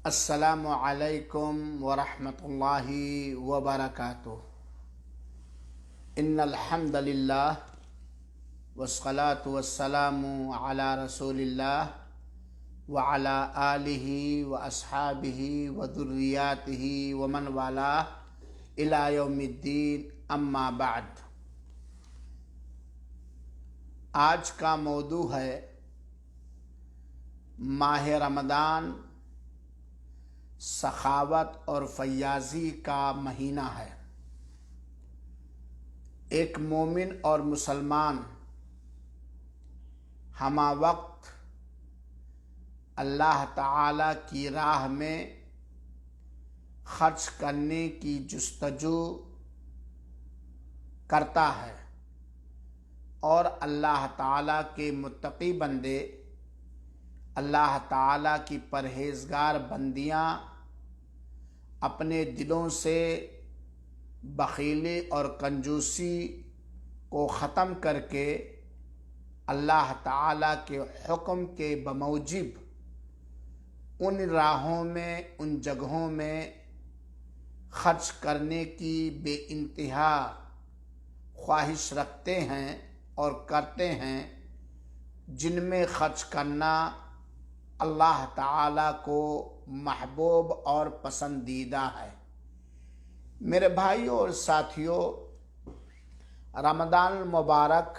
السلام علیکم ورحمۃ اللہ وبرکاتہ۔ ان الحمد للہ والصلاة والسلام علی رسول اللہ وعلی آلہ واصحابہ وذریاتہ ومن والاہ الی یوم الدین، اما بعد۔ آج کا موضوع ہے ماہ رمضان سخاوت اور فیاضی کا مہینہ ہے۔ ایک مومن اور مسلمان ہمہ وقت اللہ تعالی کی راہ میں خرچ کرنے کی جستجو کرتا ہے، اور اللہ تعالی کے متقی بندے، اللہ تعالی کی پرہیزگار بندیاں اپنے دلوں سے بخیلی اور کنجوسی کو ختم کر کے اللہ تعالی کے حکم کے بموجب ان راہوں میں، ان جگہوں میں خرچ کرنے کی بے انتہا خواہش رکھتے ہیں اور کرتے ہیں، جن میں خرچ کرنا اللہ تعالی کو محبوب اور پسندیدہ ہے۔ میرے بھائیوں اور ساتھیوں، رمضان المبارک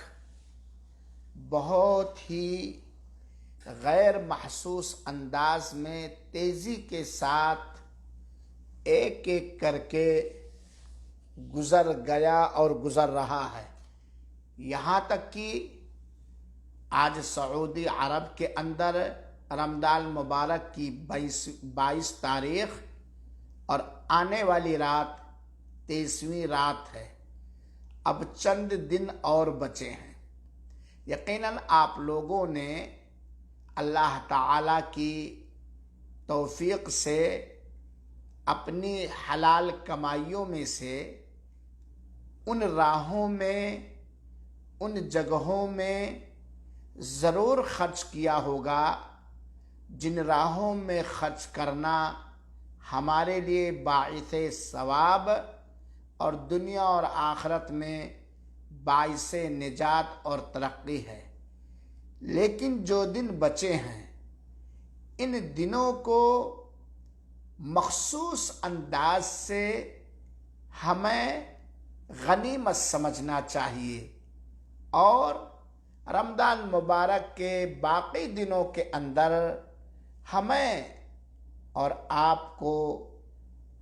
بہت ہی غیر محسوس انداز میں تیزی کے ساتھ ایک ایک کر کے گزر گیا اور گزر رہا ہے، یہاں تک کہ آج سعودی عرب کے اندر رمضان مبارک کی 22 تاریخ اور آنے والی رات 23ویں رات ہے۔ اب چند دن اور بچے ہیں۔ یقیناً آپ لوگوں نے اللہ تعالی کی توفیق سے اپنی حلال کمائیوں میں سے ان راہوں میں، ان جگہوں میں ضرور خرچ کیا ہوگا جن راہوں میں خرچ کرنا ہمارے لیے باعث ثواب اور دنیا اور آخرت میں باعث نجات اور ترقی ہے۔ لیکن جو دن بچے ہیں، ان دنوں کو مخصوص انداز سے ہمیں غنیمت سمجھنا چاہیے، اور رمضان مبارک کے باقی دنوں کے اندر ہمیں اور آپ کو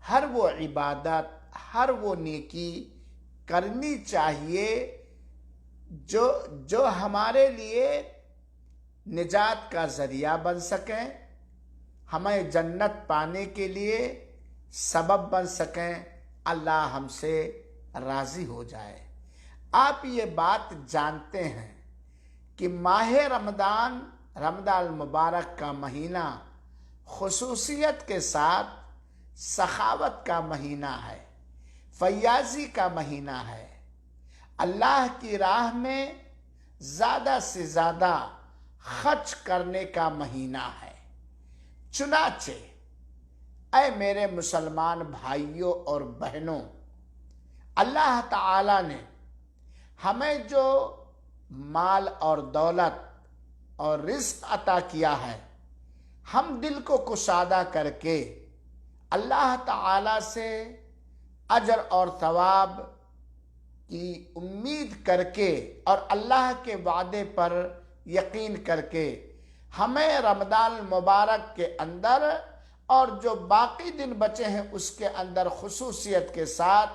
ہر وہ عبادت، ہر وہ نیکی کرنی چاہیے جو ہمارے لیے نجات کا ذریعہ بن سکیں، ہمیں جنت پانے کے لیے سبب بن سکیں، اللہ ہم سے راضی ہو جائے۔ آپ یہ بات جانتے ہیں کہ ماہ رمضان المبارک کا مہینہ خصوصیت کے ساتھ سخاوت کا مہینہ ہے، فیاضی کا مہینہ ہے، اللہ کی راہ میں زیادہ سے زیادہ خرچ کرنے کا مہینہ ہے۔ چنانچہ اے میرے مسلمان بھائیوں اور بہنوں، اللہ تعالی نے ہمیں جو مال اور دولت اور رزق عطا کیا ہے، ہم دل کو کشادہ کر کے اللہ تعالی سے اجر اور ثواب کی امید کر کے اور اللہ کے وعدے پر یقین کر کے ہمیں رمضان المبارک کے اندر اور جو باقی دن بچے ہیں اس کے اندر خصوصیت کے ساتھ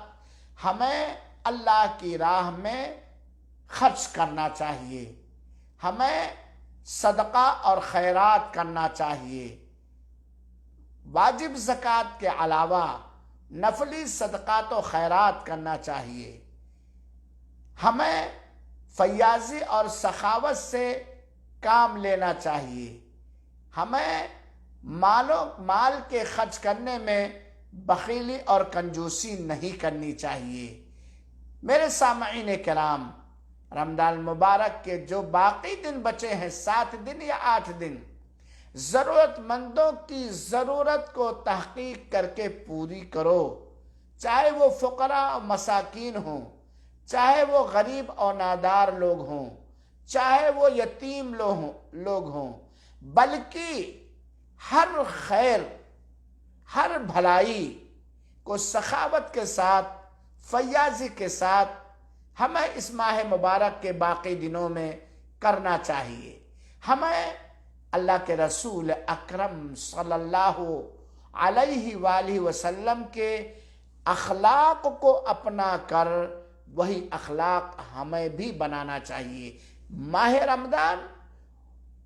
ہمیں اللہ کی راہ میں خرچ کرنا چاہیے، ہمیں صدقہ اور خیرات کرنا چاہیے، واجب زکوٰۃ کے علاوہ نفلی صدقات و خیرات کرنا چاہیے، ہمیں فیاضی اور سخاوت سے کام لینا چاہیے، ہمیں مال کے خرچ کرنے میں بخیلی اور کنجوسی نہیں کرنی چاہیے۔ میرے سامعین کرام، رمضان المبارک کے جو باقی دن بچے ہیں، 7 دن یا 8 دن، ضرورت مندوں کی ضرورت کو تحقیق کر کے پوری کرو، چاہے وہ فقراء و مساکین ہوں، چاہے وہ غریب اور نادار لوگ ہوں، چاہے وہ یتیم لوگ ہوں، بلکہ ہر خیر، ہر بھلائی کو سخاوت کے ساتھ، فیاضی کے ساتھ ہمیں اس ماہ مبارک کے باقی دنوں میں کرنا چاہیے۔ ہمیں اللہ کے رسول اکرم صلی اللہ علیہ وآلہ وسلم کے اخلاق کو اپنا کر وہی اخلاق ہمیں بھی بنانا چاہیے۔ ماہ رمضان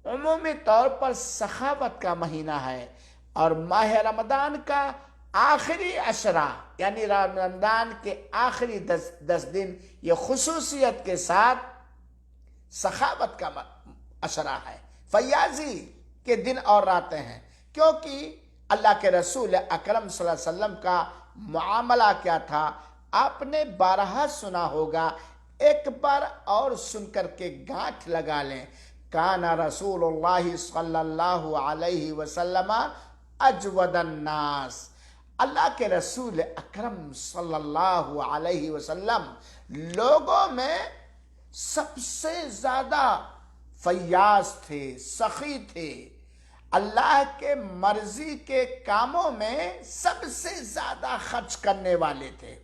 عمومی طور پر سخاوت کا مہینہ ہے، اور ماہ رمضان کا آخری عشرہ یعنی رمضان کے آخری 10 دن یہ خصوصیت کے ساتھ سخاوت کا عشرہ ہے، فیاضی کے دن اور راتیں ہیں، کیونکہ اللہ کے رسول اکرم صلی اللہ علیہ وسلم کا معاملہ کیا تھا آپ نے بارہا سنا ہوگا، ایک بار اور سن کر کے گانٹھ لگا لیں۔ کان رسول اللہ صلی اللہ علیہ وسلم اجود الناس، اللہ کے رسول اکرم صلی اللہ علیہ وسلم لوگوں میں سب سے زیادہ فیاض تھے، سخی تھے، اللہ کے مرضی کے کاموں میں سب سے زیادہ خرچ کرنے والے تھے،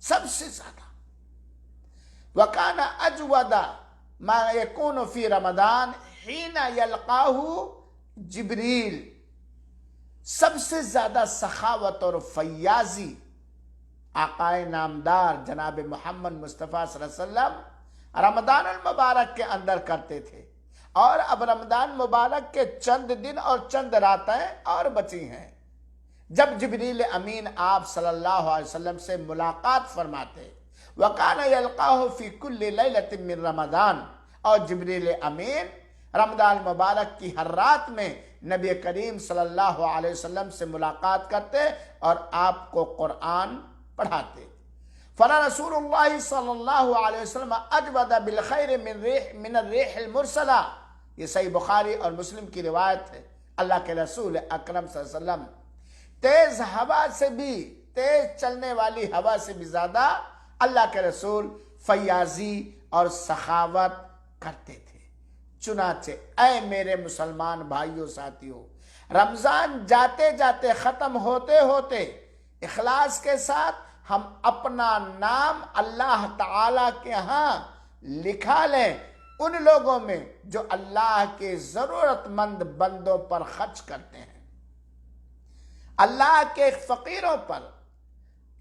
سب سے زیادہ۔ وَكَانَ أَجْوَدَ مَا يَكُونُ فِي رَمَضَانَ حِينَ يَلْقَاهُ جبریل، سب سے زیادہ سخاوت اور فیاضی آقائے نامدار جناب محمد مصطفیٰ صلی اللہ علیہ وسلم رمضان المبارک کے اندر کرتے تھے، اور اب رمضان مبارک کے چند دن اور چند راتیں اور بچی ہیں جب جبریل امین آپ صلی اللہ علیہ وسلم سے ملاقات فرماتے۔ وَكَانَ يَلْقَاهُ فِي كُلِّ لَيْلَةٍ مِّن رَمَضَانَ، اور جبریل امین رمضان مبارک کی ہر رات میں نبی کریم صلی اللہ علیہ وسلم سے ملاقات کرتے اور آپ کو قرآن پڑھاتے۔ فَنَا رسول اللہ صلی اللہ علیہ وسلم اجود بالخیر من الریح المرسلہ، یہ صحیح بخاری اور مسلم کی روایت ہے۔ اللہ کے رسول اکرم صلی اللہ علیہ وسلم تیز ہوا سے بھی، تیز چلنے والی ہوا سے بھی زیادہ اللہ کے رسول فیاضی اور سخاوت کرتے تھے۔ چنانچہ اے میرے مسلمان بھائیوں ساتھیوں، رمضان جاتے جاتے ختم ہوتے ہوتے اخلاص کے ساتھ ہم اپنا نام اللہ تعالی کے ہاں لکھا لیں ان لوگوں میں جو اللہ کے ضرورت مند بندوں پر خرچ کرتے ہیں، اللہ کے فقیروں پر،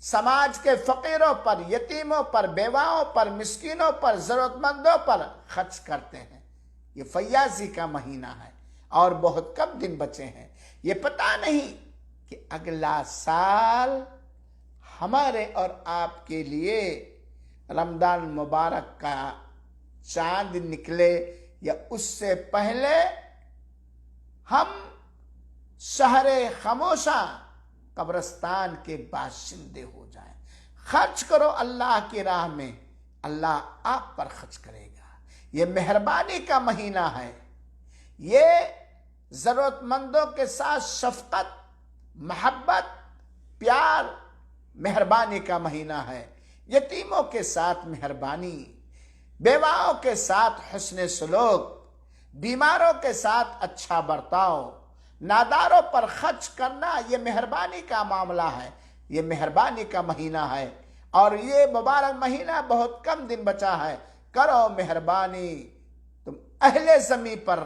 سماج کے فقیروں پر، یتیموں پر، بیواؤں پر، مسکینوں پر، ضرورت مندوں پر خرچ کرتے ہیں۔ یہ فیاضی کا مہینہ ہے اور بہت کم دن بچے ہیں۔ یہ پتہ نہیں کہ اگلا سال ہمارے اور آپ کے لیے رمضان مبارک کا چاند نکلے یا اس سے پہلے ہم شہر خاموشاں قبرستان کے باشندے ہو جائیں۔ خرچ کرو اللہ کی راہ میں، اللہ آپ پر خرچ کرے گا۔ یہ مہربانی کا مہینہ ہے، یہ ضرورت مندوں کے ساتھ شفقت، محبت، پیار، مہربانی کا مہینہ ہے۔ یتیموں کے ساتھ مہربانی، بیواؤں کے ساتھ حسن سلوک، بیماروں کے ساتھ اچھا برتاؤ، ناداروں پر خرچ کرنا، یہ مہربانی کا معاملہ ہے، یہ مہربانی کا مہینہ ہے، اور یہ مبارک مہینہ بہت کم دن بچا ہے۔ کرو مہربانی تم اہل زمیں پر،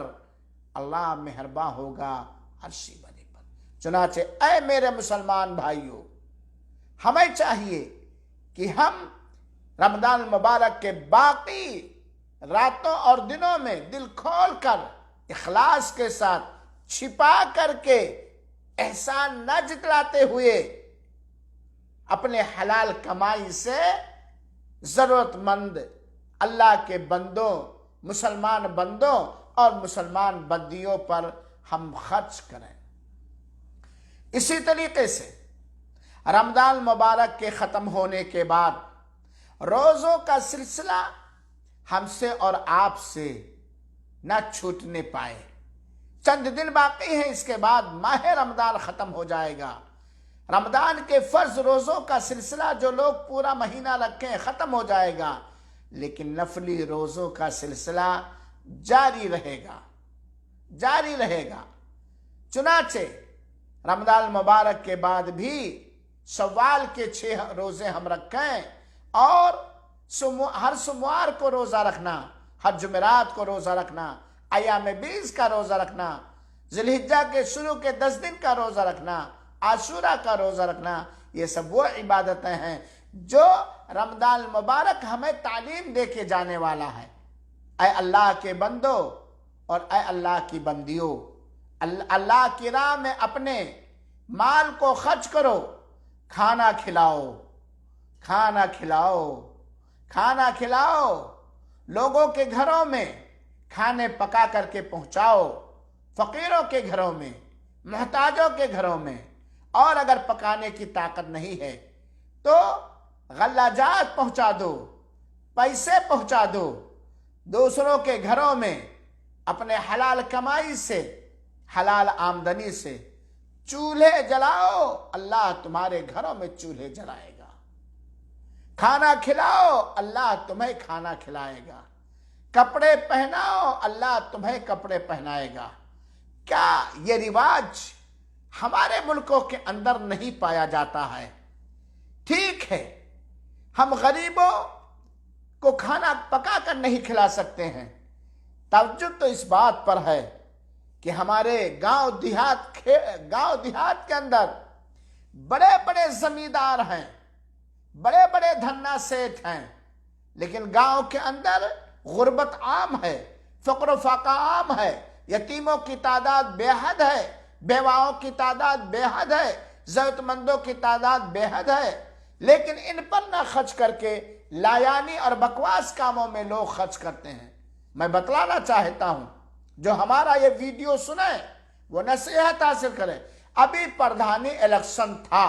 اللہ مہربان ہوگا عرشی بنے پر۔ چنانچہ اے میرے مسلمان بھائیوں، ہمیں چاہیے کہ ہم رمضان المبارک کے باقی راتوں اور دنوں میں دل کھول کر اخلاص کے ساتھ چھپا کر کے احسان نہ جتلاتے ہوئے اپنے حلال کمائی سے ضرورت مند اللہ کے بندوں، مسلمان بندوں اور مسلمان بندیوں پر ہم خرچ کریں۔ اسی طریقے سے رمضان مبارک کے ختم ہونے کے بعد روزوں کا سلسلہ ہم سے اور آپ سے نہ چھوٹنے پائے۔ چند دن باقی ہیں، اس کے بعد ماہ رمضان ختم ہو جائے گا۔ رمضان کے فرض روزوں کا سلسلہ جو لوگ پورا مہینہ رکھیں ختم ہو جائے گا، لیکن نفلی روزوں کا سلسلہ جاری رہے گا، جاری رہے گا۔ چنانچہ رمضان المبارک کے بعد بھی شوال کے 6 روزے ہم رکھیں، اور ہر سوموار کو روزہ رکھنا، ہر جمعرات کو روزہ رکھنا، ایام 20 کا روزہ رکھنا، ذی الحجہ کے شروع کے 10 دن کا روزہ رکھنا، عاشورہ کا روزہ رکھنا، یہ سب وہ عبادتیں ہیں جو رمضان المبارک ہمیں تعلیم دے کے جانے والا ہے۔ اے اللہ کے بندو اور اے اللہ کی بندیوں، اللہ کی راہ میں اپنے مال کو خرچ کرو، کھانا کھلاؤ، کھانا کھلاؤ، کھانا کھلاؤ، لوگوں کے گھروں میں کھانے پکا کر کے پہنچاؤ، فقیروں کے گھروں میں، محتاجوں کے گھروں میں، اور اگر پکانے کی طاقت نہیں ہے تو غلہ جات پہنچا دو، پیسے پہنچا دو، دوسروں کے گھروں میں اپنے حلال کمائی سے، حلال آمدنی سے چولہے جلاؤ، اللہ تمہارے گھروں میں چولہے جلائے گا۔ کھانا کھلاؤ، اللہ تمہیں کھانا کھلائے گا۔ کپڑے پہناؤ، اللہ تمہیں کپڑے پہنائے گا۔ کیا یہ رواج ہمارے ملکوں کے اندر نہیں پایا جاتا ہے؟ ٹھیک ہے، ہم غریبوں کو کھانا پکا کر نہیں کھلا سکتے ہیں، توجہ تو اس بات پر ہے کہ ہمارے گاؤں دیہات کے اندر بڑے بڑے زمیندار ہیں، بڑے بڑے دھنا سیٹھ ہیں، لیکن گاؤں کے اندر غربت عام ہے، فقر و فاقہ عام ہے، یتیموں کی تعداد بے حد ہے، بیواؤں کی تعداد بے حد ہے، ضرورت مندوں کی تعداد بے حد ہے، لیکن ان پر نہ خرچ کر کے لایانی اور بکواس کاموں میں لوگ خرچ کرتے ہیں۔ میں بتلانا چاہتا ہوں، جو ہمارا یہ ویڈیو سنیں وہ نصیحت حاصل کریں۔ ابھی پردھانی الیکشن تھا،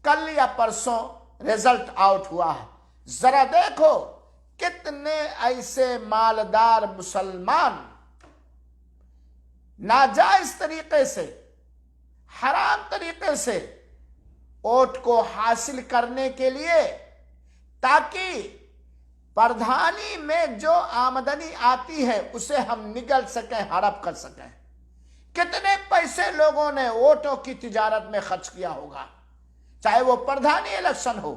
کل یا پرسوں رزلٹ آؤٹ ہوا ہے، ذرا دیکھو کتنے ایسے مالدار مسلمان ناجائز طریقے سے، حرام طریقے سے ووٹ کو حاصل کرنے کے لیے، تاکہ پردھانی میں جو آمدنی آتی ہے اسے ہم نگل سکیں، ہڑپ کر سکیں۔ کتنے پیسے لوگوں نے ووٹوں کی تجارت میں خرچ کیا ہوگا، چاہے وہ پردھانی الیکشن ہو،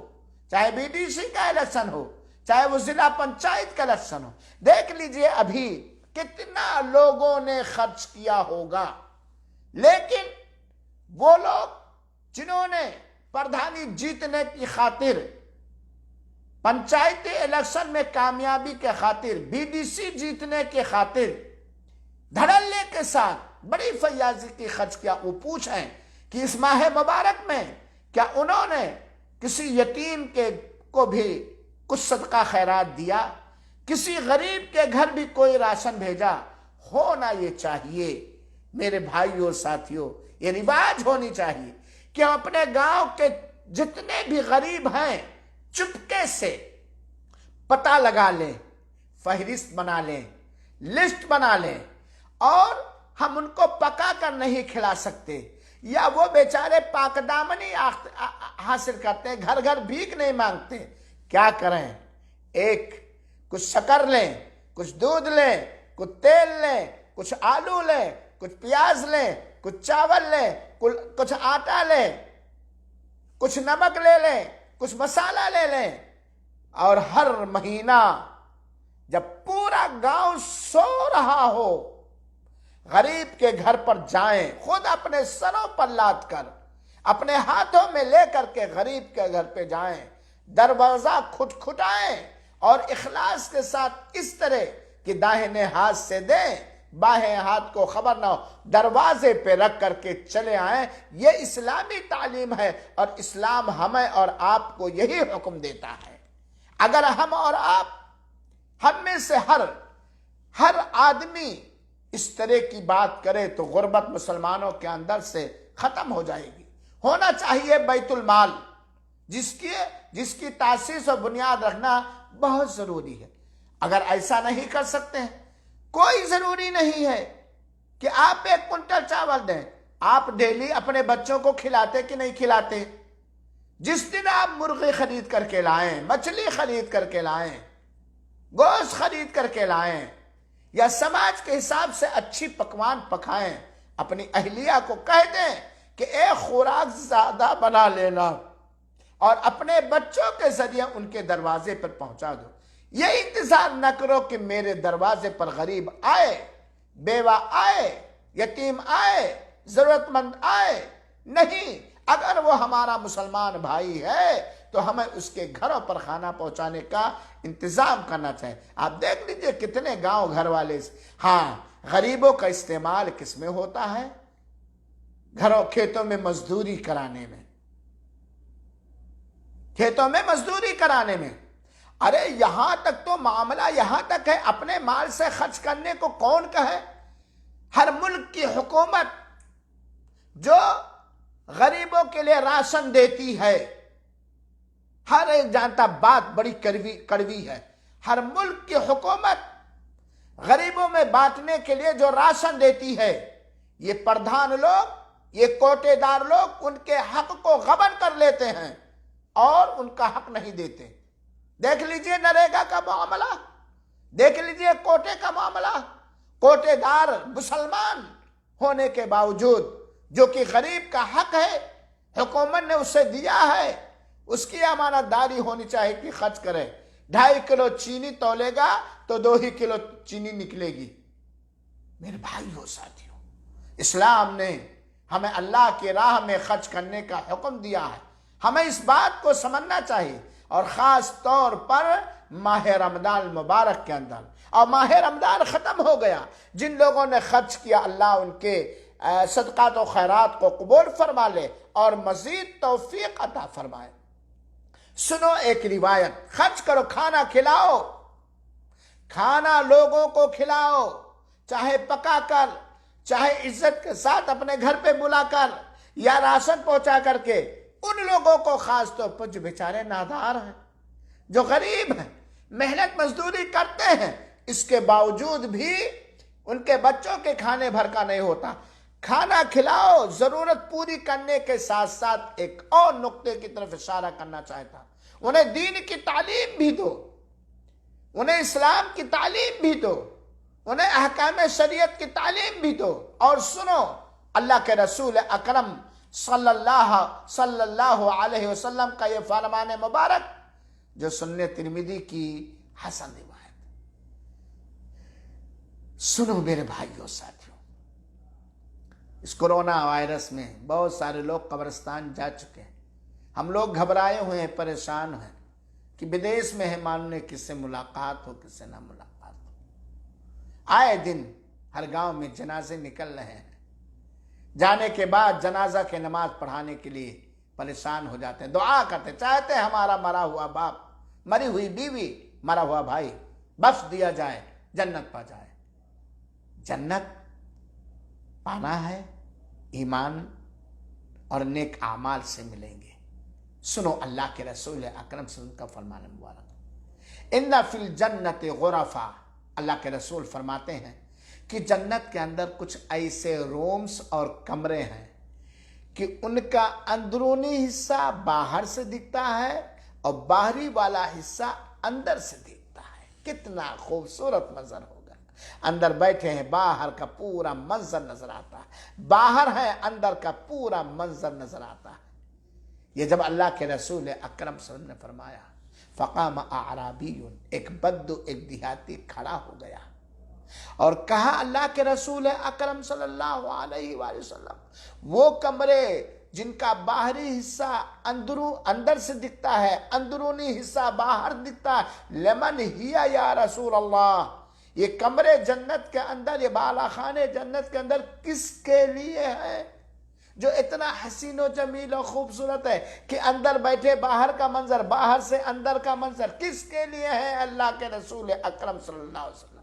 چاہے بی ڈی سی کا الیکشن ہو، چاہے وہ ضلع پنچایت کا الیکشن ہو۔ دیکھ لیجئے ابھی کتنا لوگوں نے خرچ کیا ہوگا، لیکن وہ لوگ جنہوں نے پردھانی جیتنے کی خاطر، پنچایتی الیکشن میں کامیابی کے خاطر، بی ڈی سی جیتنے کے خاطر دھڑلے کے ساتھ بڑی فیاضی کی خرچ کیا، وہ پوچھیں کہ اس ماہ مبارک میں کیا انہوں نے کسی یتیم کو بھی کچھ صدقہ خیرات دیا، کسی غریب کے گھر بھی کوئی راشن بھیجا؟ ہونا یہ چاہیے میرے بھائیوں اور ساتھیوں، یہ رواج ہونی چاہیے کہ ہم اپنے گاؤں کے جتنے بھی غریب ہیں چپکے سے پتہ لگا لیں، فہرست بنا لیں، لسٹ بنا لیں، اور ہم ان کو پکا کر نہیں کھلا سکتے، یا وہ بیچارے پاک دامنی حاصل کرتے ہیں، گھر گھر بھیک نہیں مانگتے، کیا کریں؟ کچھ شکر لیں، کچھ دودھ لیں، کچھ تیل لیں، کچھ آلو لیں، کچھ پیاز لیں، کچھ چاول لیں، کچھ آٹا لیں، کچھ نمک لے لیں، کچھ مسالہ لے لیں، اور ہر مہینہ جب پورا گاؤں سو رہا ہو، غریب کے گھر پر جائیں، خود اپنے سروں پر لاد کر، اپنے ہاتھوں میں لے کر کے غریب کے گھر پہ جائیں، دروازہ کھٹکھٹائیں، اور اخلاص کے ساتھ اس طرح کہ داہنے ہاتھ سے دیں، بائیں ہاتھ کو خبر نہ ہو، دروازے پہ رکھ کر کے چلے آئیں۔ یہ اسلامی تعلیم ہے، اور اسلام ہمیں اور آپ کو یہی حکم دیتا ہے۔ اگر ہم اور آپ، ہم میں سے ہر آدمی اس طرح کی بات کرے تو غربت مسلمانوں کے اندر سے ختم ہو جائے گی۔ ہونا چاہیے بیت المال، جس کی تاسیس و بنیاد رکھنا بہت ضروری ہے۔ اگر ایسا نہیں کر سکتے ہیں، کوئی ضروری نہیں ہے کہ آپ 1 کنٹل چاول دیں. آپ ڈیلی اپنے بچوں کو کھلاتے کہ نہیں کھلاتے؟ جس دن آپ مرغی خرید کر کے لائیں، مچھلی خرید کر کے لائیں، گوشت خرید کر کے لائیں، یا سماج کے حساب سے اچھی پکوان پکائیں، اپنی اہلیہ کو کہہ دیں کہ ایک خوراک زیادہ بنا لینا اور اپنے بچوں کے ذریعے ان کے دروازے پر پہنچا دو. یہ انتظار نہ کرو کہ میرے دروازے پر غریب آئے، بیوہ آئے، یتیم آئے، ضرورت مند آئے. نہیں، اگر وہ ہمارا مسلمان بھائی ہے تو ہمیں اس کے گھروں پر کھانا پہنچانے کا انتظام کرنا چاہیے. آپ دیکھ لیجئے کتنے گاؤں گھر والے. ہاں، غریبوں کا استعمال کس میں ہوتا ہے؟ گھروں کھیتوں میں مزدوری کرانے میں، کھیتوں میں مزدوری کرانے میں. ارے یہاں تک تو معاملہ یہاں تک ہے، اپنے مال سے خرچ کرنے کو کون کہے؟ ہر ملک کی حکومت جو غریبوں کے لیے راشن دیتی ہے، ہر ایک جانتا بات بڑی کڑوی ہے. ہر ملک کی حکومت غریبوں میں بانٹنے کے لیے جو راشن دیتی ہے، یہ پردھان لوگ، یہ کوٹے دار لوگ ان کے حق کو غبن کر لیتے ہیں اور ان کا حق نہیں دیتے. دیکھ لیجئے نریگا کا معاملہ، دیکھ لیجئے کوٹے کا معاملہ. کوٹے دار مسلمان ہونے کے باوجود جو کہ غریب کا حق ہے، حکومت نے اسے دیا ہے، اس کی امانت داری ہونی چاہیے کہ خرچ کرے. 2.5 کلو چینی تولے گا تو 2 ہی کلو چینی نکلے گی. میرے بھائیو ساتھیو، اسلام نے ہمیں اللہ کی راہ میں خرچ کرنے کا حکم دیا ہے. ہمیں اس بات کو سمجھنا چاہیے، اور خاص طور پر ماہ رمضان مبارک کے اندر. اور ماہ رمضان ختم ہو گیا، جن لوگوں نے خرچ کیا اللہ ان کے صدقات و خیرات کو قبول فرما لے اور مزید توفیق عطا فرمائے. سنو ایک روایت. خرچ کرو، کھانا کھلاؤ، کھانا لوگوں کو کھلاؤ، چاہے پکا کر، چاہے عزت کے ساتھ اپنے گھر پہ بلا کر، یا راشن پہنچا کر کے. ان لوگوں کو خاص طور پر جو بیچارے نادار ہیں، جو غریب ہیں، محنت مزدوری کرتے ہیں، اس کے باوجود بھی ان کے بچوں کے کھانے بھر کا نہیں ہوتا. کھانا کھلاؤ. ضرورت پوری کرنے کے ساتھ ساتھ ایک اور نقطے کی طرف اشارہ کرنا چاہتا. انہیں دین کی تعلیم بھی دو، انہیں اسلام کی تعلیم بھی دو، انہیں احکام شریعت کی تعلیم بھی دو. اور سنو اللہ کے رسول اکرم صلی اللہ علیہ وسلم کا یہ فرمان مبارک جو سنن ترمذی کی حسن روایت. سنو میرے بھائیو ساتھیو، اس کورونا وائرس میں بہت سارے لوگ قبرستان جا چکے ہیں. ہم لوگ گھبرائے ہوئے ہیں، پریشان ہیں کہ بدیش میں ہے، معلوم نہیں کس سے ملاقات ہو، کس سے نہ ملاقات ہو. آئے دن ہر گاؤں میں جنازے نکل رہے ہیں. جانے کے بعد جنازہ کے نماز پڑھانے کے لیے پریشان ہو جاتے ہیں، دعا کرتے، چاہتے ہیں ہمارا مرا ہوا باپ، مری ہوئی بیوی، مرا ہوا بھائی بخش دیا جائے، جنت پا جائے. جنت پانا ہے ایمان اور نیک اعمال سے ملیں گے. سنو اللہ کے رسول اکرم صلی اللہ علیہ وسلم کا فرمان مبارک. ان فی الجنت غرفا. اللہ کے رسول فرماتے ہیں کہ جنت کے اندر کچھ ایسے رومز اور کمرے ہیں کہ ان کا اندرونی حصہ باہر سے دکھتا ہے اور باہری والا حصہ اندر سے دکھتا ہے. کتنا خوبصورت منظر ہوگا. اندر بیٹھے ہیں، باہر کا پورا منظر نظر آتا ہے، باہر ہے، اندر کا پورا منظر نظر آتا ہے. یہ جب اللہ کے رسول اکرم صلی اللہ علیہ وسلم نے فرمایا، فقام اعرابی، ایک بدو، ایک دیہاتی کھڑا ہو گیا اور کہا اللہ کے رسول اکرم صلی اللہ علیہ وآلہ وسلم، وہ کمرے جن کا باہری حصہ اندر سے دکھتا ہے، اندرونی حصہ باہر دکھتا ہے، لمن ہی یا رسول اللہ، یہ کمرے جنت کے اندر، یہ بالا خانے جنت کے اندر کس کے لیے ہے جو اتنا حسین و جمیل و خوبصورت ہے کہ اندر بیٹھے باہر کا منظر، باہر سے اندر کا منظر کس کے لیے ہے؟ اللہ کے رسول اکرم صلی اللہ علیہ وسلم.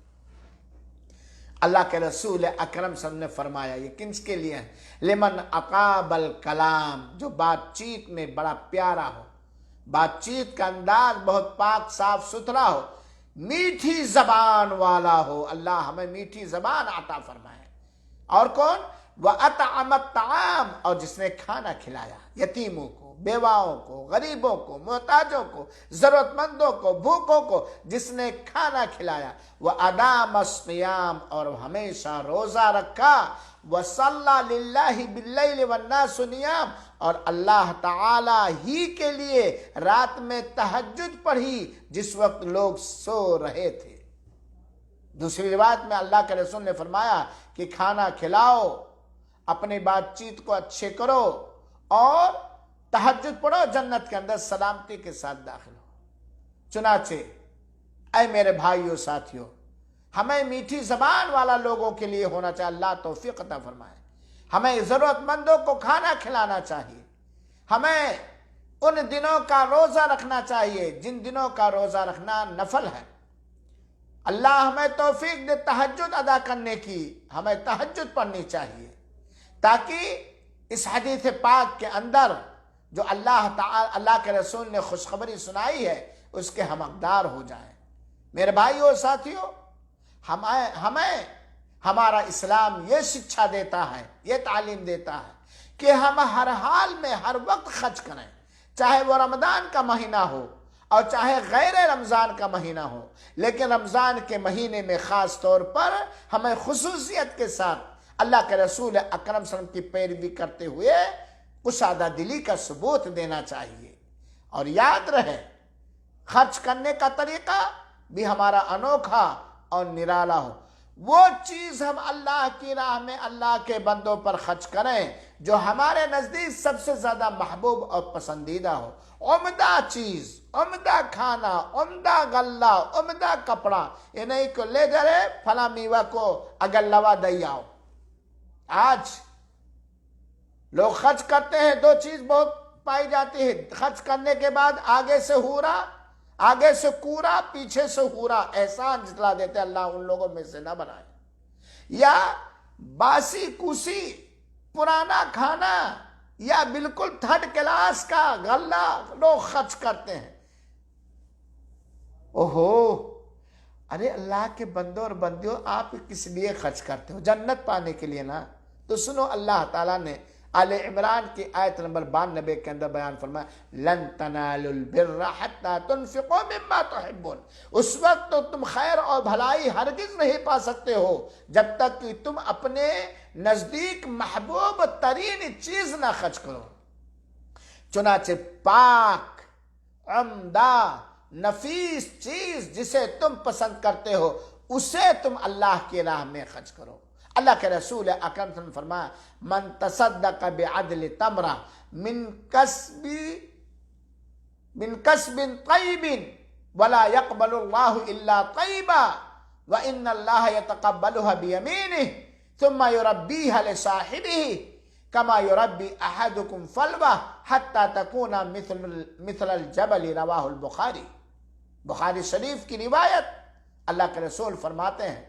اللہ کے رسول اکرم صلی اللہ علیہ وسلم نے فرمایا یہ کس کے لیے ہے؟ لمن اقاب الکلام، جو بات چیت میں بڑا پیارا ہو، بات چیت کا انداز بہت پاک صاف ستھرا ہو، میٹھی زبان والا ہو. اللہ ہمیں میٹھی زبان عطا فرمائے. اور کون؟ وَأَطْعَمَ الطَّعَامَ، اور جس نے کھانا کھلایا یتیموں کو، بیواؤں کو، غریبوں کو، محتاجوں کو، ضرورت مندوں کو، بھوکوں کو، جس نے کھانا کھلایا۔ وَأَدَامَ الصِّيَامَ، اور ہمیشہ روزہ رکھا۔ وَصَلَّى لِلَّهِ بِاللَّيْلِ وَالنَّاسُ نِيَامٌ، اور اللہ تعالی ہی کے لیے رات میں تہجد پڑھی جس وقت لوگ سو رہے تھے۔ دوسری روایت میں اللہ کے رسول نے فرمایا کہ کھانا کھلاؤ، اپنی بات چیت کو اچھے کرو اور تہجد پڑھو، جنت کے اندر سلامتی کے ساتھ داخل ہو۔ چنانچہ اے میرے بھائیوں ساتھیوں، ہمیں میٹھی زبان والا لوگوں کے لیے ہونا چاہیے، اللہ توفیق عطا فرمائے۔ ہمیں ضرورت مندوں کو کھانا کھلانا چاہیے، ہمیں ان دنوں کا روزہ رکھنا چاہیے جن دنوں کا روزہ رکھنا نفل ہے۔ اللہ ہمیں توفیق دے تہجد ادا کرنے کی، ہمیں تہجد پڑھنی چاہیے تاکہ اس حدیث پاک کے اندر جو اللہ کے رسول نے خوشخبری سنائی ہے اس کے ہم حقدار ہو جائیں۔ میرے بھائیوں اور ساتھیوں، ہمیں ہمارا اسلام یہ شکشا دیتا ہے، یہ تعلیم دیتا ہے کہ ہم ہر حال میں ہر وقت خرچ کریں، چاہے وہ رمضان کا مہینہ ہو اور چاہے غیر رمضان کا مہینہ ہو، لیکن رمضان کے مہینے میں خاص طور پر ہمیں خصوصیت کے ساتھ اللہ کے رسول اکرم صلی اللہ علیہ وسلم کی پیروی کرتے ہوئے کشادہ دلی کا ثبوت دینا چاہیے۔ اور یاد رہے، خرچ کرنے کا طریقہ بھی ہمارا انوکھا اور نرالا ہو۔ وہ چیز ہم اللہ کی راہ میں اللہ کے بندوں پر خرچ کریں جو ہمارے نزدیک سب سے زیادہ محبوب اور پسندیدہ ہو۔ عمدہ چیز، عمدہ کھانا، عمدہ غلہ، عمدہ کپڑا، یہ نہیں کہ لے جائے فلاں میوہ کو اگر لوا دے آؤ۔ آج لوگ خرچ کرتے ہیں، دو چیز بہت پائی جاتی ہے، خرچ کرنے کے بعد آگے سے ہورا، آگے سے کورا، پیچھے سے ہورا، احسان جتلا دیتے، اللہ ان لوگوں میں سے نہ بنائے۔ یا باسی کوسی پرانا کھانا یا بالکل تھرڈ کلاس کا غلہ لوگ خرچ کرتے ہیں۔ اوہو، ارے اللہ کے بندوں اور بندیوں، آپ کس لیے خرچ کرتے ہو؟ جنت پانے کے لیے نا۔ تو سنو، اللہ تعالیٰ نے آل عمران کی آیت نمبر 92 کے اندر بیان فرمایا، لن تنالوا البر حتى تنفقوا مما تحبون۔ اس وقت تو تم خیر اور بھلائی ہرگز نہیں پا سکتے ہو جب تک کہ تم اپنے نزدیک محبوب ترین چیز نہ خرچ کرو۔ چنانچہ پاک، عمدہ، نفیس چیز جسے تم پسند کرتے ہو اسے تم اللہ کی راہ میں خرچ کرو۔ اللہ کے رسول اکرم صلی اللہ علیہ وسلم فرمایا، من تصدق بعدل تمرہ من کسب طیب ولا يقبل اللہ الا طیبا وان اللہ یتقبلها بیمینہ ثم یربیها لصاحبہ کما یربی احدکم فلوہ حتی تکون مثل الجبل، رواہ البخاری۔ بخاری شریف کی روایت، اللہ کے رسول فرماتے ہیں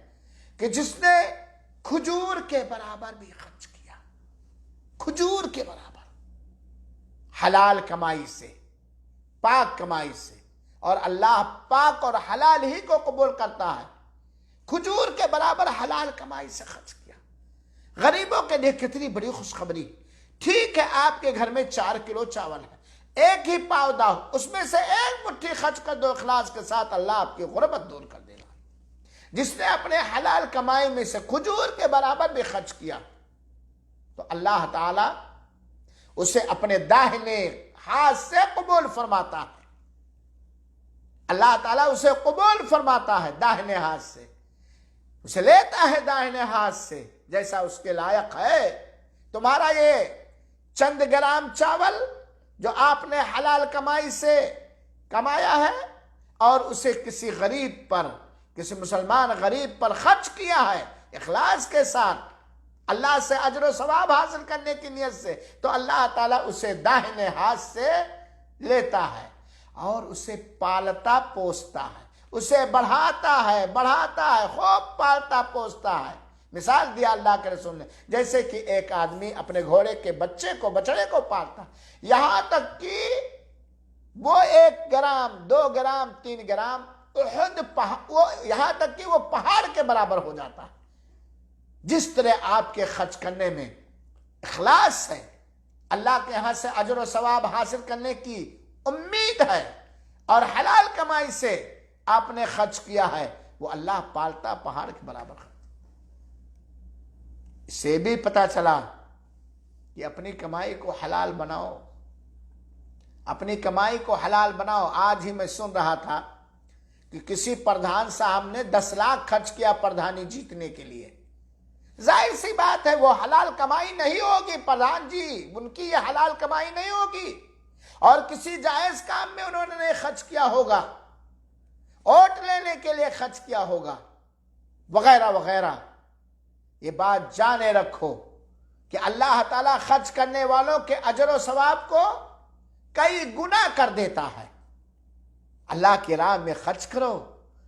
کہ جس نے کھجور کے برابر بھی خرچ کیا، کھجور کے برابر، حلال کمائی سے، پاک کمائی سے، اور اللہ پاک اور حلال ہی کو قبول کرتا ہے، کھجور کے برابر حلال کمائی سے خرچ کیا۔ غریبوں کے لیے کتنی بڑی خوشخبری۔ ٹھیک ہے، آپ کے گھر میں 4 کلو چاول ہے، ایک ہی پاؤ داؤ، اس میں سے ایک مٹھی خرچ کر دو اخلاص کے ساتھ، اللہ آپ کی غربت دور کر دے گا۔ جس نے اپنے حلال کمائی میں سے کھجور کے برابر بھی خرچ کیا تو اللہ تعالی اسے اپنے داہنے ہاتھ سے قبول فرماتا ہے۔ اللہ تعالیٰ اسے قبول فرماتا ہے داہنے ہاتھ سے، اسے لیتا ہے داہنے ہاتھ سے جیسا اس کے لائق ہے۔ تمہارا یہ چند گرام چاول جو آپ نے حلال کمائی سے کمایا ہے اور اسے کسی غریب پر، کسی مسلمان غریب پر خرچ کیا ہے اخلاص کے ساتھ، اللہ سے اجر و ثواب حاصل کرنے کی نیت سے، تو اللہ تعالیٰ اسے داہنے ہاتھ سے لیتا ہے اور اسے پالتا پوستا ہے، اسے بڑھاتا ہے، خوب پالتا پوستا ہے۔ مثال دیا اللہ کے رسول نے، جیسے کہ ایک آدمی اپنے گھوڑے کے بچڑے کو پالتا، یہاں تک کہ وہ 1 گرام 2 گرام 3 گرام احد، یہاں تک کہ وہ پہاڑ کے برابر ہو جاتا ہے۔ جس طرح آپ کے خرچ کرنے میں اخلاص ہے، اللہ کے ہاں سے اجر و ثواب حاصل کرنے کی امید ہے، اور حلال کمائی سے آپ نے خرچ کیا ہے، وہ اللہ پالتا پہاڑ کے برابر ہے۔ اس سے بھی پتا چلا کہ اپنی کمائی کو حلال بناؤ، اپنی کمائی کو حلال بناؤ۔ آج ہی میں سن رہا تھا کہ کسی پردھان صاحب نے 10 لاکھ خرچ کیا پردھانی جیتنے کے لیے۔ ظاہر سی بات ہے وہ حلال کمائی نہیں ہوگی، پردھان جی ان کی یہ حلال کمائی نہیں ہوگی، اور کسی جائز کام میں انہوں نے خرچ کیا ہوگا، ووٹ لینے کے لیے خرچ کیا ہوگا، وغیرہ وغیرہ۔ یہ بات جانے رکھو کہ اللہ تعالیٰ خرچ کرنے والوں کے اجر و ثواب کو کئی گنا کر دیتا ہے۔ اللہ کی راہ میں خرچ کرو۔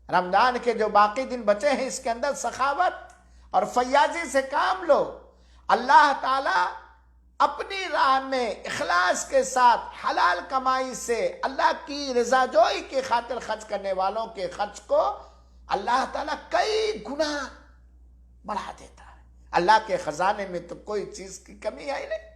رمضان کے جو باقی دن بچے ہیں اس کے اندر سخاوت اور فیاضی سے کام لو۔ اللہ تعالیٰ اپنی راہ میں اخلاص کے ساتھ حلال کمائی سے اللہ کی رضا جوئی کی خاطر خرچ کرنے والوں کے خرچ کو اللہ تعالیٰ کئی گنا بڑھا دیتا ہے۔ اللہ کے خزانے میں تو کوئی چیز کی کمی آئی نہیں۔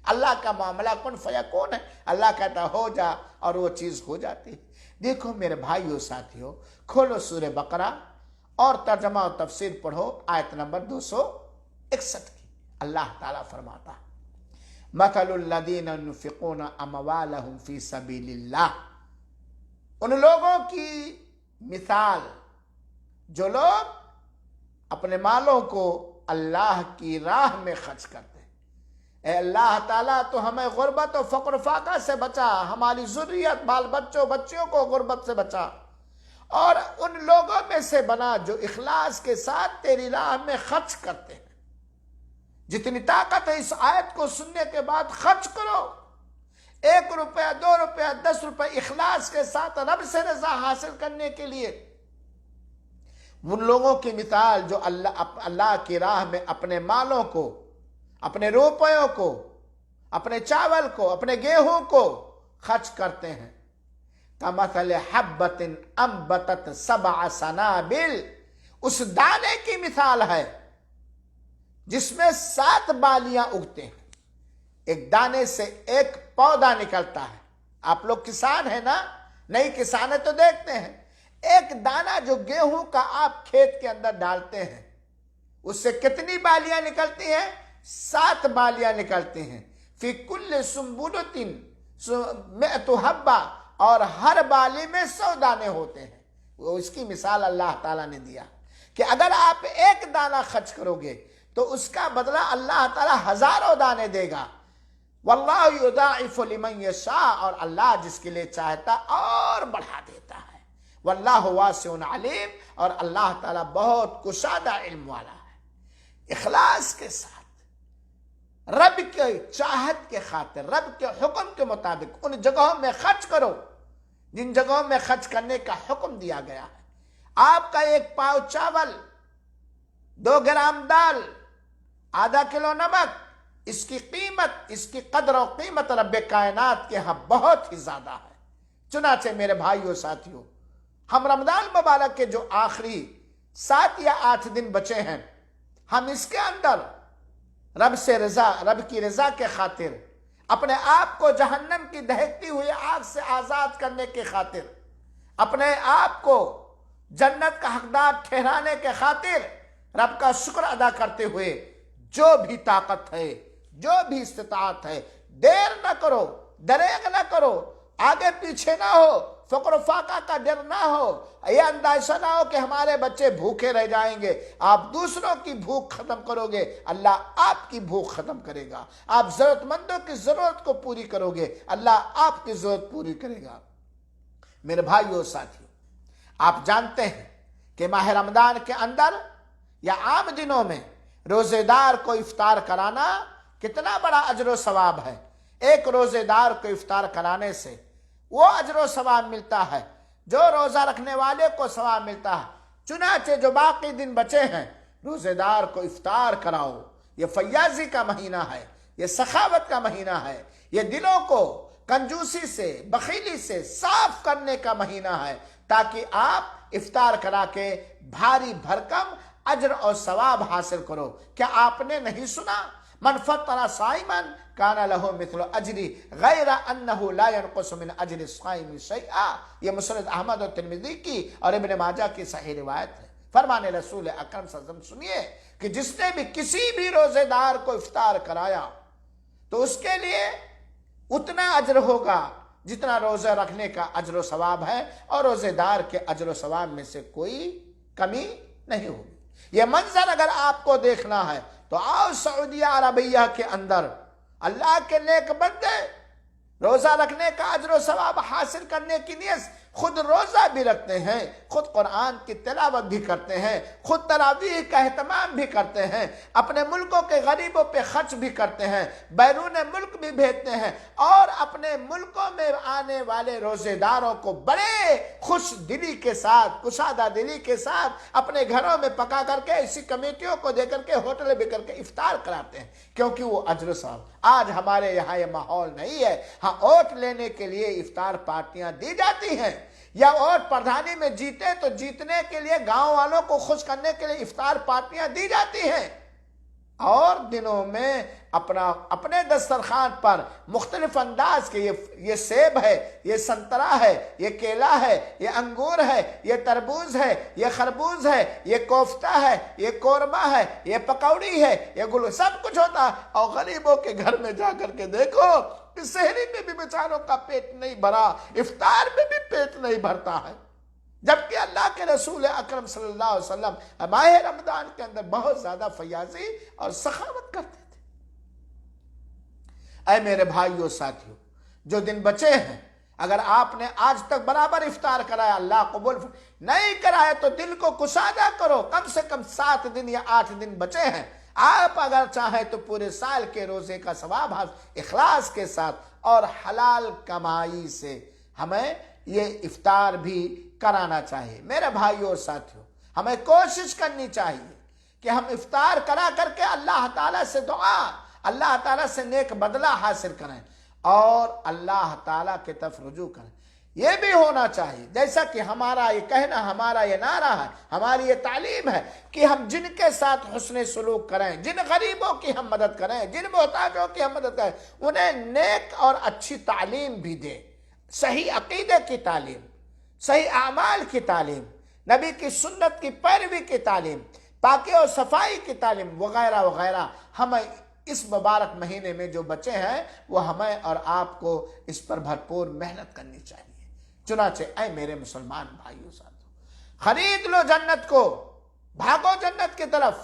اللہ کا معاملہ کن فیکون ہے، اللہ کہتا ہو جا اور وہ چیز ہو جاتی ہے۔ دیکھو میرے بھائیو ساتھیو، کھولو سورہ بقرہ اور ترجمہ و تفسیر پڑھو آیت نمبر 261 کی۔ اللہ تعالیٰ فرماتا ہے مثل الذین ينفقون اموالهم فی سبیل اللہ، ان لوگوں کی مثال جو لوگ اپنے مالوں کو اللہ کی راہ میں خرچ کرتے ہیں۔ اے اللہ تعالیٰ تو ہمیں غربت و فقر و فاقہ سے بچا، ہماری ذریت بال بچوں کو غربت سے بچا، اور ان لوگوں میں سے بنا جو اخلاص کے ساتھ تیری راہ میں خرچ کرتے ہیں۔ جتنی طاقت ہے اس آیت کو سننے کے بعد خرچ کرو، 1 روپیہ 2 روپیہ 10 روپیہ اخلاص کے ساتھ رب سے رضا حاصل کرنے کے لیے۔ ان لوگوں کی مثال جو اللہ کی راہ میں اپنے مالوں کو، اپنے روپیوں کو، اپنے چاول کو، اپنے گیہوں کو خرچ کرتے ہیں۔ کمثل حبۃ انبتت 7 سنابل، اس دانے کی مثال ہے جس میں 7 بالیاں اگتے ہیں۔ ایک دانے سے ایک پودا نکلتا ہے۔ آپ لوگ کسان ہیں نا، نئی کسانیں تو دیکھتے ہیں، ایک دانہ جو گیہوں کا آپ کھیت کے اندر ڈالتے ہیں اس سے کتنی بالیاں نکلتی ہیں؟ 7 بالیاں نکلتی ہیں۔ فی کل سنبلۃ 100 حبہ، اور ہر بالی میں 100 دانے ہوتے ہیں۔ وہ اس کی مثال اللہ تعالیٰ نے دیا کہ اگر آپ ایک دانہ خرچ کرو گے تو اس کا بدلہ اللہ تعالیٰ 1000 دانے دے گا۔ واللہ یضاعف لمن یشاء، اور اللہ جس کے لیے چاہتا اور بڑھا دیتا ہے۔ واللہ واسع علیم، اور اللہ تعالیٰ بہت کشادہ علم والا ہے۔ اخلاص کے ساتھ رب کے چاہت کے خاطر، رب کے حکم کے مطابق ان جگہوں میں خرچ کرو جن جگہوں میں خرچ کرنے کا حکم دیا گیا ہے۔ آپ کا 1 پاؤ چاول، 2 گرام دال، آدھا کلو نمک، اس کی قیمت، اس کی قدر و قیمت رب کائنات کے ہاں بہت ہی زیادہ ہے۔ چنانچہ میرے بھائیو ساتھیو، ہم رمضان مبارک کے جو آخری 7 یا 8 دن بچے ہیں، ہم اس کے اندر رب کی رضا کے خاطر، اپنے آپ کو جہنم کی دہکتی ہوئی آگ سے آزاد کرنے کے خاطر، اپنے آپ کو جنت کا حقدار ٹھہرانے کے خاطر رب کا شکر ادا کرتے ہوئے جو بھی طاقت ہے، جو بھی استطاعت ہے، دیر نہ کرو، دریغ نہ کرو، آگے پیچھے نہ ہو، فقر و فاقہ کا ڈر نہ ہو، یہ اندیشہ نہ ہو کہ ہمارے بچے بھوکے رہ جائیں گے۔ آپ دوسروں کی بھوک ختم کرو گے، اللہ آپ کی بھوک ختم کرے گا۔ آپ ضرورت مندوں کی ضرورت کو پوری کرو گے، اللہ آپ کی ضرورت پوری کرے گا۔ میرے بھائیو ساتھیو، آپ جانتے ہیں کہ ماہ رمضان کے اندر یا عام دنوں میں روزے دار کو افطار کرانا کتنا بڑا اجر و ثواب ہے۔ ایک روزے دار کو افطار کرانے سے وہ اجر و ثواب ملتا ہے جو روزہ رکھنے والے کو ثواب ملتا ہے۔ چنانچہ جو باقی دن بچے ہیں، روزے دار کو افطار کراؤ۔ یہ فیاضی کا مہینہ ہے، یہ سخاوت کا مہینہ ہے، یہ دلوں کو کنجوسی سے، بخیلی سے صاف کرنے کا مہینہ ہے، تاکہ آپ افطار کرا کے بھاری بھرکم اجر اور ثواب حاصل کرو۔ کیا آپ نے نہیں سنا من فطر صائما کان لہ مثل اجری غیر انہ لا ینقص من اجر الصائم شیئا؟ یہ مسند احمد اور ترمذی کی اور ابن ماجہ کی صحیح روایت ہے۔ فرمانے رسول اکرم صلی اللہ علیہ وسلم سنیے کہ جس نے بھی کسی بھی روزے دار کو افطار کرایا تو اس کے لیے اتنا اجر ہوگا جتنا روزہ رکھنے کا اجر و ثواب ہے، اور روزے دار کے اجر و ثواب میں سے کوئی کمی نہیں ہوگی۔ یہ منظر اگر آپ کو دیکھنا ہے تو آؤ سعودیہ عربیہ کے اندر اللہ کے نیک بندے روزہ رکھنے کا اجر و ثواب حاصل کرنے کی نیت خود روزہ بھی رکھتے ہیں، خود قرآن کی تلاوت بھی کرتے ہیں، خود تراویح کا اہتمام بھی کرتے ہیں، اپنے ملکوں کے غریبوں پہ خرچ بھی کرتے ہیں، بیرون ملک بھی بھیجتے ہیں، اور اپنے ملکوں میں آنے والے روزے داروں کو بڑے خوش دلی کے ساتھ، کشادہ دلی کے ساتھ اپنے گھروں میں پکا کر کے اسی کمیٹیوں کو دے کر کے ہوٹل بھی کر کے افطار کراتے ہیں، کیونکہ وہ اجر و ثواب۔ آج ہمارے یہاں یہ ماحول نہیں ہے۔ ہاں، ووٹ لینے کے لیے افطار پارٹیاں دی جاتی ہیں، یا ووٹ پردھانی میں جیتے تو جیتنے کے لیے گاؤں والوں کو خوش کرنے کے لیے افطار پارٹیاں دی جاتی ہیں، اور دنوں میں اپنے دسترخوان پر مختلف انداز کے یہ سیب ہے، یہ سنترا ہے، یہ کیلا ہے، یہ انگور ہے، یہ تربوز ہے، یہ خربوز ہے، یہ کوفتہ ہے، یہ قورمہ ہے، یہ پکوڑی ہے، یہ گل، سب کچھ ہوتا ہے، اور غریبوں کے گھر میں جا کر کے دیکھو سحری میں بھی بیچاروں کا پیٹ نہیں بھرا، افطار میں بھی پیٹ نہیں بھرتا ہے، جبکہ اللہ کے رسول اکرم صلی اللہ علیہ وسلم ماہ رمضان کے اندر بہت زیادہ فیاضی اور سخاوت کرتے تھے۔ اے میرے بھائیوں ساتھیوں، جو دن بچے ہیں، اگر آپ نے آج تک برابر افطار کرایا، اللہ قبول نہیں کرایا تو دل کو کشادہ کرو، کم سے کم 7 دن یا 8 دن بچے ہیں، آپ اگر چاہیں تو پورے سال کے روزے کا ثواب اخلاص کے ساتھ اور حلال کمائی سے ہمیں یہ افطار بھی کرانا چاہیے۔ میرے بھائیوں اور ساتھیوں، ہمیں کوشش کرنی چاہیے کہ ہم افطار کرا کر کے اللہ تعالیٰ سے دعا، اللہ تعالیٰ سے نیک بدلہ حاصل کریں اور اللہ تعالیٰ کی طرف رجوع کریں۔ یہ بھی ہونا چاہیے، جیسا کہ ہمارا یہ کہنا، ہمارا یہ نعرہ ہے، ہماری یہ تعلیم ہے کہ ہم جن کے ساتھ حسن سلوک کریں، جن غریبوں کی ہم مدد کریں، جن محتاجوں کی ہم مدد کریں، انہیں نیک اور اچھی تعلیم بھی دیں، صحیح عقیدے کی تعلیم، صحیح اعمال کی تعلیم، نبی کی سنت کی پیروی کی تعلیم، پاکی اور صفائی کی تعلیم وغیرہ وغیرہ۔ ہمیں اس مبارک مہینے میں جو بچے ہیں وہ ہمیں اور آپ کو اس پر بھرپور محنت کرنی چاہیے۔ چنانچہ اے میرے مسلمان بھائیوں ساتھوں، خرید لو جنت کو، بھاگو جنت کی طرف،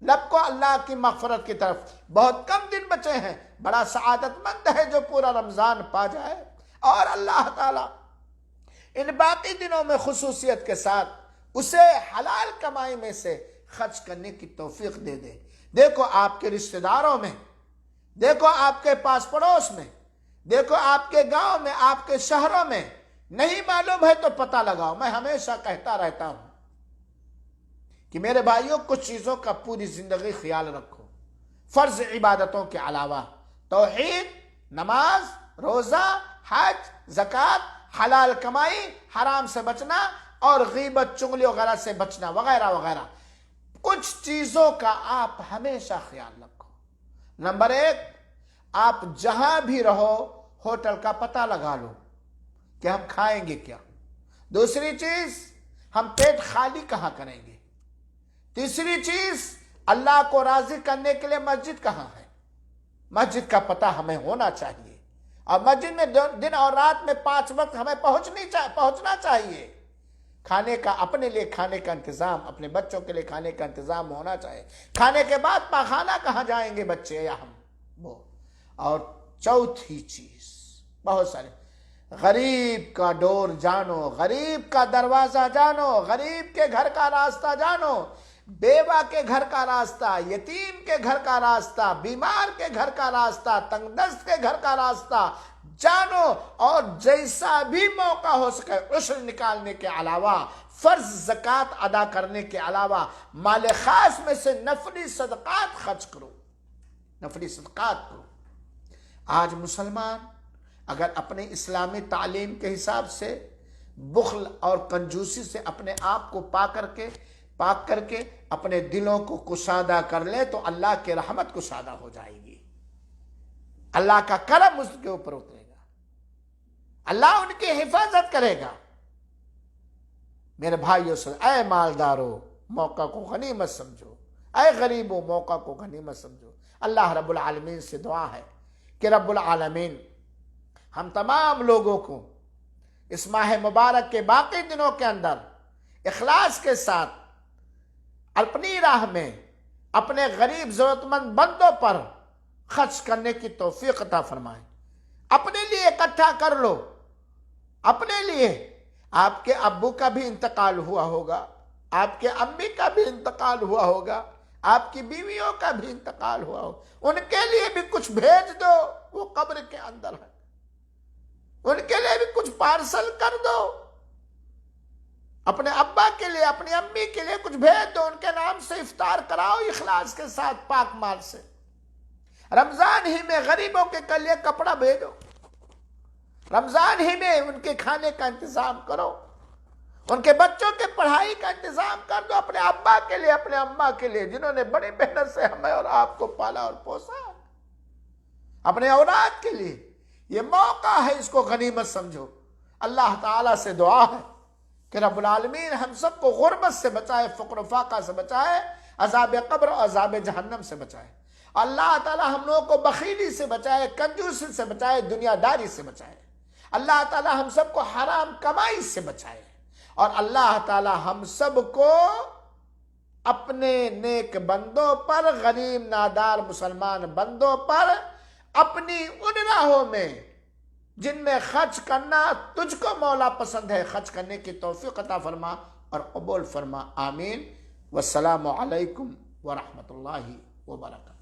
لب کو اللہ کی مغفرت کی طرف۔ بہت کم دن بچے ہیں، بڑا سعادت مند ہے جو پورا رمضان پا جائے، اور اللہ تعالیٰ ان باقی دنوں میں خصوصیت کے ساتھ اسے حلال کمائی میں سے خرچ کرنے کی توفیق دے دے۔ دیکھو آپ کے رشتہ داروں میں، دیکھو آپ کے پاس پڑوس میں، دیکھو آپ کے گاؤں میں، آپ کے شہروں میں، نہیں معلوم ہے تو پتہ لگاؤ۔ میں ہمیشہ کہتا رہتا ہوں کہ میرے بھائیوں، کچھ چیزوں کا پوری زندگی خیال رکھو، فرض عبادتوں کے علاوہ توحید، نماز، روزہ، حج، زکوٰۃ، حلال کمائی، حرام سے بچنا اور غیبت، چغلی وغیرہ سے بچنا وغیرہ وغیرہ، کچھ چیزوں کا آپ ہمیشہ خیال رکھو۔ نمبر 1، آپ جہاں بھی رہو ہوٹل کا پتہ لگا لو کہ ہم کھائیں گے کیا۔ دوسری چیز، ہم پیٹ خالی کہاں کریں گے۔ تیسری چیز، اللہ کو راضی کرنے کے لیے مسجد کہاں ہے، مسجد کا پتہ ہمیں ہونا چاہیے، اور مسجد میں دن اور رات میں 5 وقت ہمیں پہنچنا چاہیے۔ کھانے کا، اپنے لیے کھانے کا انتظام، اپنے بچوں کے لیے کھانے کا انتظام ہونا چاہیے۔ کھانے کے بعد پاخانہ کہاں جائیں گے بچے یا ہم، وہ۔ اور چوتھی چیز، بہت سارے، غریب کا ڈور جانو، غریب کا دروازہ جانو، غریب کے گھر کا راستہ جانو، بیوہ کے گھر کا راستہ، یتیم کے گھر کا راستہ، بیمار کے گھر کا راستہ، تنگ دست کے گھر کا راستہ جانو، اور جیسا بھی موقع ہو سکے عشر نکالنے کے علاوہ، فرض زکوٰۃ ادا کرنے کے علاوہ مال خاص میں سے نفلی صدقات خرچ کرو، نفلی صدقات کرو۔ آج مسلمان اگر اپنے اسلامی تعلیم کے حساب سے بخل اور کنجوسی سے اپنے آپ کو پا کر کے پاک کر کے اپنے دلوں کو کشادہ کر لے تو اللہ کی رحمت کشادہ ہو جائے گی، اللہ کا کرم اس کے اوپر اترے گا، اللہ ان کی حفاظت کرے گا۔ میرے بھائیوں سے، اے مالدارو موقع کو غنیمت سمجھو، اے غریبوں موقع کو غنیمت سمجھو۔ اللہ رب العالمین سے دعا ہے کہ رب العالمین ہم تمام لوگوں کو اس ماہ مبارک کے باقی دنوں کے اندر اخلاص کے ساتھ اپنی راہ میں اپنے غریب ضرورت مند بندوں پر خرچ کرنے کی توفیق عطا فرمائے۔ اپنے لیے اکٹھا کر لو، اپنے لیے۔ آپ کے ابو کا بھی انتقال ہوا ہوگا، آپ کے امی کا بھی انتقال ہوا ہوگا، آپ کی بیویوں کا بھی انتقال ہوا ہوگا، ان کے لیے بھی کچھ بھیج دو، وہ قبر کے اندر ہے، ان کے لیے بھی کچھ پارسل کر دو۔ اپنے ابا کے لیے، اپنی امی کے لیے کچھ بھیج دو، ان کے نام سے افطار کراؤ اخلاص کے ساتھ پاک مال سے۔ رمضان ہی میں غریبوں کے لیے کپڑا بھیجو، رمضان ہی میں ان کے کھانے کا انتظام کرو، ان کے بچوں کے پڑھائی کا انتظام کر دو، اپنے ابا کے لیے، اپنے اماں کے لیے جنہوں نے بڑی محنت سے ہمیں اور آپ کو پالا اور پوسا، اپنے اولاد کے لیے۔ یہ موقع ہے، اس کو غنیمت سمجھو۔ اللہ تعالیٰ سے دعا ہے کہ رب العالمین ہم سب کو غربت سے بچائے، فقر و فاقہ سے بچائے، عذاب قبر اور عذاب جہنم سے بچائے۔ اللہ تعالیٰ ہم لوگوں کو بخیلی سے بچائے، کنجوسی سے بچائے، دنیا داری سے بچائے۔ اللہ تعالیٰ ہم سب کو حرام کمائی سے بچائے، اور اللہ تعالیٰ ہم سب کو اپنے نیک بندوں پر، غریب نادار مسلمان بندوں پر، اپنی ان راہوں میں جن میں خرچ کرنا تجھ کو مولا پسند ہے، خرچ کرنے کی توفیق عطا فرما اور قبول فرما۔ آمین۔ والسلام علیکم ورحمۃ اللہ وبرکاتہ۔